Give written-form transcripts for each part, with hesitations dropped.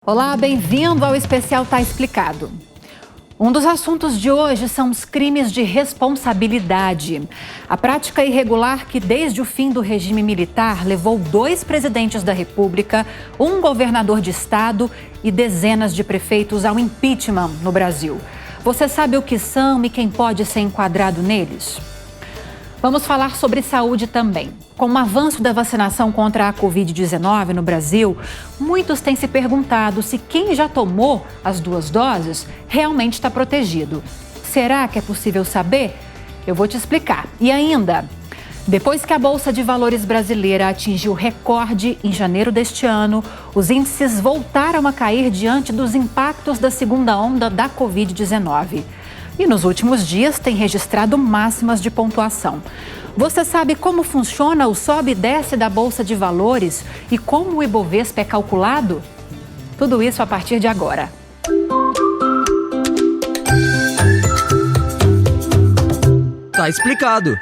Olá, bem-vindo ao Especial Tá Explicado. Um dos assuntos de hoje são os crimes de responsabilidade. A prática irregular que, desde o fim do regime militar, levou 2 presidentes da República, um governador de estado e dezenas de prefeitos ao impeachment no Brasil. Você sabe o que são e quem pode ser enquadrado neles? Vamos falar sobre saúde também. Com o avanço da vacinação contra a Covid-19 no Brasil, muitos têm se perguntado se quem já tomou as 2 doses realmente está protegido. Será que é possível saber? Eu vou te explicar. E ainda, depois que a Bolsa de Valores brasileira atingiu recorde em janeiro deste ano, os índices voltaram a cair diante dos impactos da segunda onda da Covid-19. E nos últimos dias tem registrado máximas de pontuação. Você sabe como funciona o sobe e desce da Bolsa de Valores e como o Ibovespa é calculado? Tudo isso a partir de agora. Tá explicado.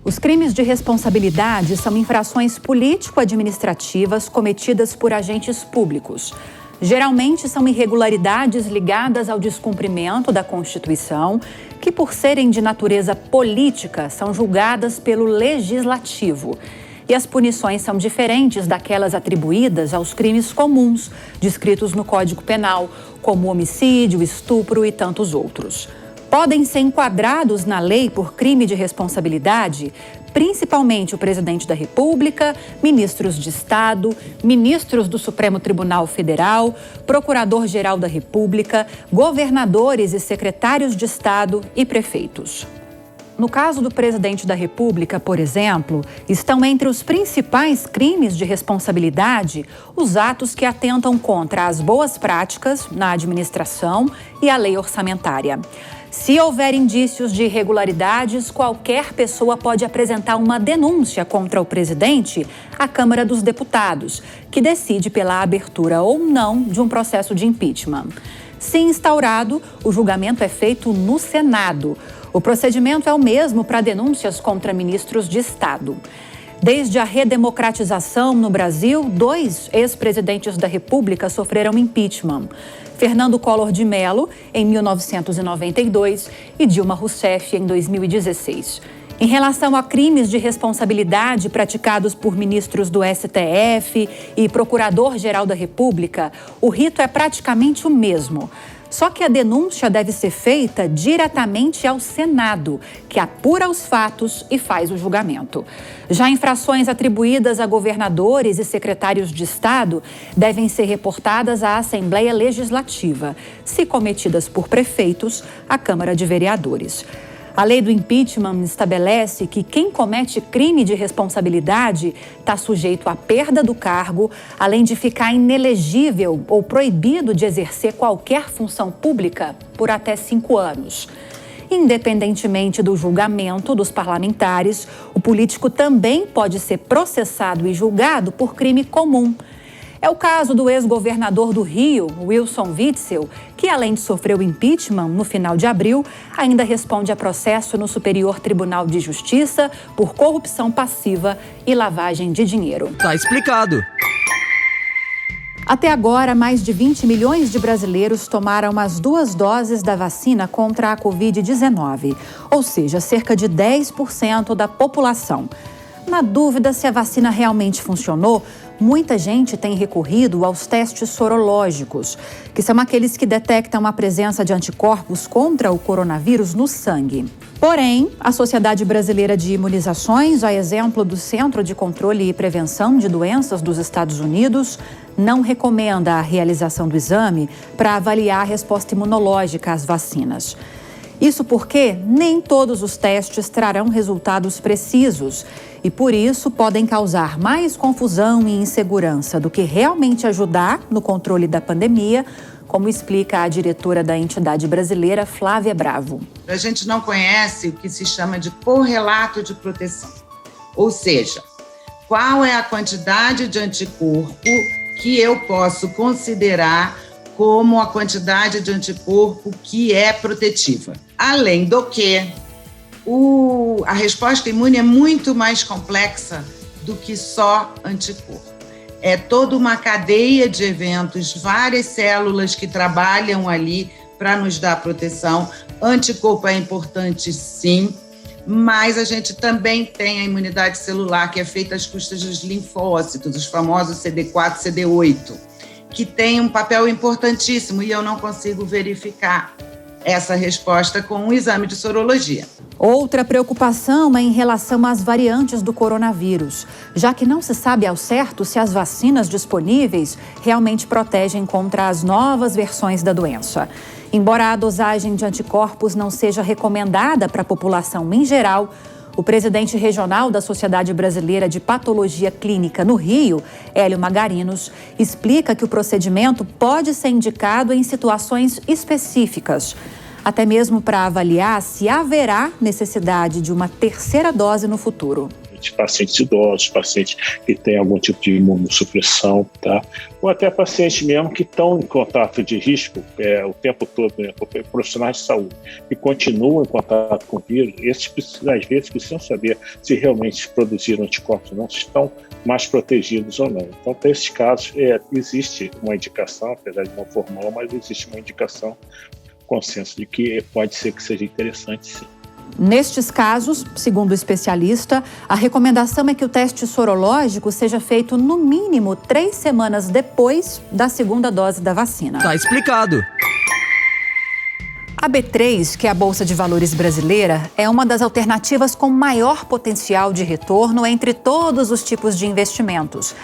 Os crimes de responsabilidade são infrações político-administrativas cometidas por agentes públicos. Geralmente são irregularidades ligadas ao descumprimento da Constituição, que, por serem de natureza política, são julgadas pelo Legislativo. E as punições são diferentes daquelas atribuídas aos crimes comuns, descritos no Código Penal, como homicídio, estupro e tantos outros. Podem ser enquadrados na lei por crime de responsabilidade, principalmente o presidente da República, ministros de Estado, ministros do Supremo Tribunal Federal, procurador-geral da República, governadores e secretários de Estado e prefeitos. No caso do presidente da República, por exemplo, estão entre os principais crimes de responsabilidade os atos que atentam contra as boas práticas na administração e a lei orçamentária. Se houver indícios de irregularidades, qualquer pessoa pode apresentar uma denúncia contra o presidente à Câmara dos Deputados, que decide pela abertura ou não de um processo de impeachment. Se instaurado, o julgamento é feito no Senado. O procedimento é o mesmo para denúncias contra ministros de Estado. Desde a redemocratização no Brasil, 2 ex-presidentes da República sofreram impeachment. Fernando Collor de Mello, em 1992, e Dilma Rousseff, em 2016. Em relação a crimes de responsabilidade praticados por ministros do STF e Procurador-Geral da República, o rito é praticamente o mesmo. Só que a denúncia deve ser feita diretamente ao Senado, que apura os fatos e faz o julgamento. Já infrações atribuídas a governadores e secretários de Estado devem ser reportadas à Assembleia Legislativa, se cometidas por prefeitos, à Câmara de Vereadores. A lei do impeachment estabelece que quem comete crime de responsabilidade está sujeito à perda do cargo, além de ficar inelegível ou proibido de exercer qualquer função pública por até 5 anos. Independentemente do julgamento dos parlamentares, o político também pode ser processado e julgado por crime comum. É o caso do ex-governador do Rio, Wilson Witzel, que, além de sofrer o impeachment no final de abril, ainda responde a processo no Superior Tribunal de Justiça por corrupção passiva e lavagem de dinheiro. Tá explicado. Até agora, mais de 20 milhões de brasileiros tomaram as 2 doses da vacina contra a Covid-19, ou seja, cerca de 10% da população. Na dúvida se a vacina realmente funcionou, muita gente tem recorrido aos testes sorológicos, que são aqueles que detectam a presença de anticorpos contra o coronavírus no sangue. Porém, a Sociedade Brasileira de Imunizações, a exemplo do Centro de Controle e Prevenção de Doenças dos Estados Unidos, não recomenda a realização do exame para avaliar a resposta imunológica às vacinas. Isso porque nem todos os testes trarão resultados precisos e, por isso, podem causar mais confusão e insegurança do que realmente ajudar no controle da pandemia, como explica a diretora da entidade brasileira, Flávia Bravo. A gente não conhece o que se chama de correlato de proteção, ou seja, qual é a quantidade de anticorpo que eu posso considerar como a quantidade de anticorpo que é protetiva. Além do que, a resposta imune é muito mais complexa do que só anticorpo. É toda uma cadeia de eventos, várias células que trabalham ali para nos dar proteção. Anticorpo é importante, sim, mas a gente também tem a imunidade celular, que é feita às custas dos linfócitos, os famosos CD4, CD8, que tem um papel importantíssimo e eu não consigo verificar essa resposta com um exame de sorologia. Outra preocupação é em relação às variantes do coronavírus, já que não se sabe ao certo se as vacinas disponíveis realmente protegem contra as novas versões da doença. Embora a dosagem de anticorpos não seja recomendada para a população em geral, o presidente regional da Sociedade Brasileira de Patologia Clínica no Rio, Hélio Magarinos, explica que o procedimento pode ser indicado em situações específicas, até mesmo para avaliar se haverá necessidade de uma terceira dose no futuro. De pacientes idosos, pacientes que têm algum tipo de imunossupressão, tá? Ou até pacientes mesmo que estão em contato de risco o tempo todo, né? Profissionais de saúde, que continuam em contato com o vírus, esses às vezes precisam saber se realmente produziram anticorpos ou não, se estão mais protegidos ou não. Então, para esses casos, existe uma indicação, apesar de não formal, mas existe uma indicação, consenso de que pode ser que seja interessante, sim. Nestes casos, segundo o especialista, a recomendação é que o teste sorológico seja feito no mínimo 3 semanas depois da segunda dose da vacina. Tá explicado. A B3, que é a Bolsa de Valores brasileira, é uma das alternativas com maior potencial de retorno entre todos os tipos de investimentos.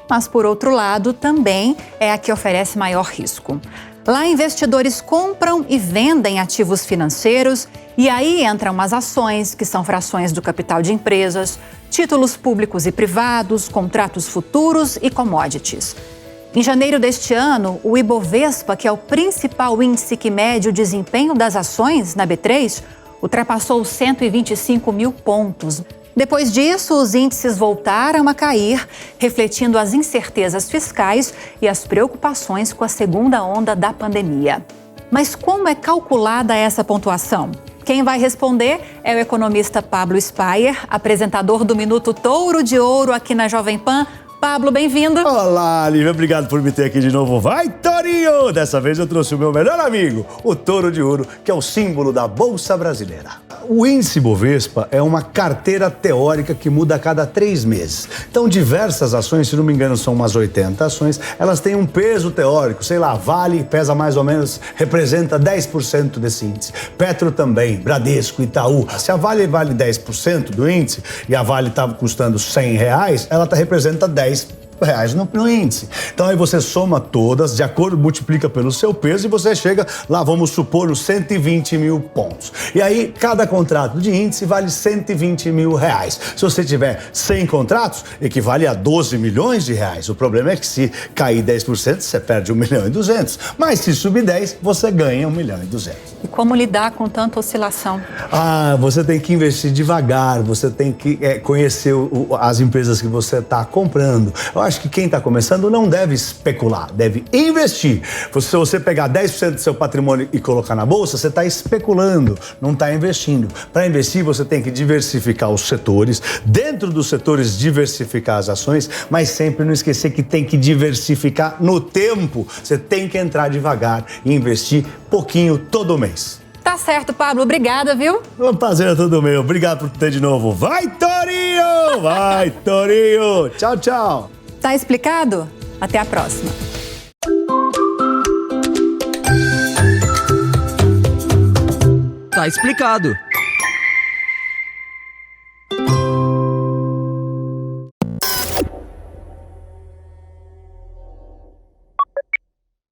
Mas, por outro lado, também é a que oferece maior risco. Lá, investidores compram e vendem ativos financeiros e aí entram as ações, que são frações do capital de empresas, títulos públicos e privados, contratos futuros e commodities. Em janeiro deste ano, o Ibovespa, que é o principal índice que mede o desempenho das ações na B3, ultrapassou os 125 mil pontos. Depois disso, os índices voltaram a cair, refletindo as incertezas fiscais e as preocupações com a segunda onda da pandemia. Mas como é calculada essa pontuação? Quem vai responder é o economista Pablo Spyer, apresentador do Minuto Touro de Ouro aqui na Jovem Pan. Pablo, bem-vindo. Olá, Lívia, obrigado por me ter aqui de novo. Vai, Torinho! Dessa vez eu trouxe o meu melhor amigo, o Touro de Ouro, que é o símbolo da Bolsa Brasileira. O índice Bovespa é uma carteira teórica que muda a cada 3 meses. Então, diversas ações, se não me engano, são umas 80 ações, elas têm um peso teórico. Sei lá, Vale pesa mais ou menos, representa 10% desse índice. Petro também, Bradesco, Itaú. Se a Vale vale 10% do índice e a Vale estava custando R$100, ela representa R$10 no índice. Então aí você soma todas, de acordo, multiplica pelo seu peso e você chega lá, vamos supor, os 120 mil pontos. E aí cada contrato de índice vale R$120 mil. Se você tiver 100 contratos, equivale a 12 milhões de reais. O problema é que se cair 10%, você perde 1.2 milhões. Mas se subir 10, você ganha 1.2 milhões. E como lidar com tanta oscilação? Você tem que investir devagar, você tem que conhecer as empresas que você está comprando. Eu acho que quem está começando não deve especular, deve investir. Se você pegar 10% do seu patrimônio e colocar na bolsa, você está especulando, não está investindo. Para investir, você tem que diversificar os setores, dentro dos setores diversificar as ações, mas sempre não esquecer que tem que diversificar no tempo. Você tem que entrar devagar e investir pouquinho todo mês. Tá certo, Pablo. Obrigada, viu? Um prazer é todo meu. Obrigado por ter de novo. Vai, Torinho! Vai, Torinho! Tchau, tchau! Tá explicado? Até a próxima. Tá explicado.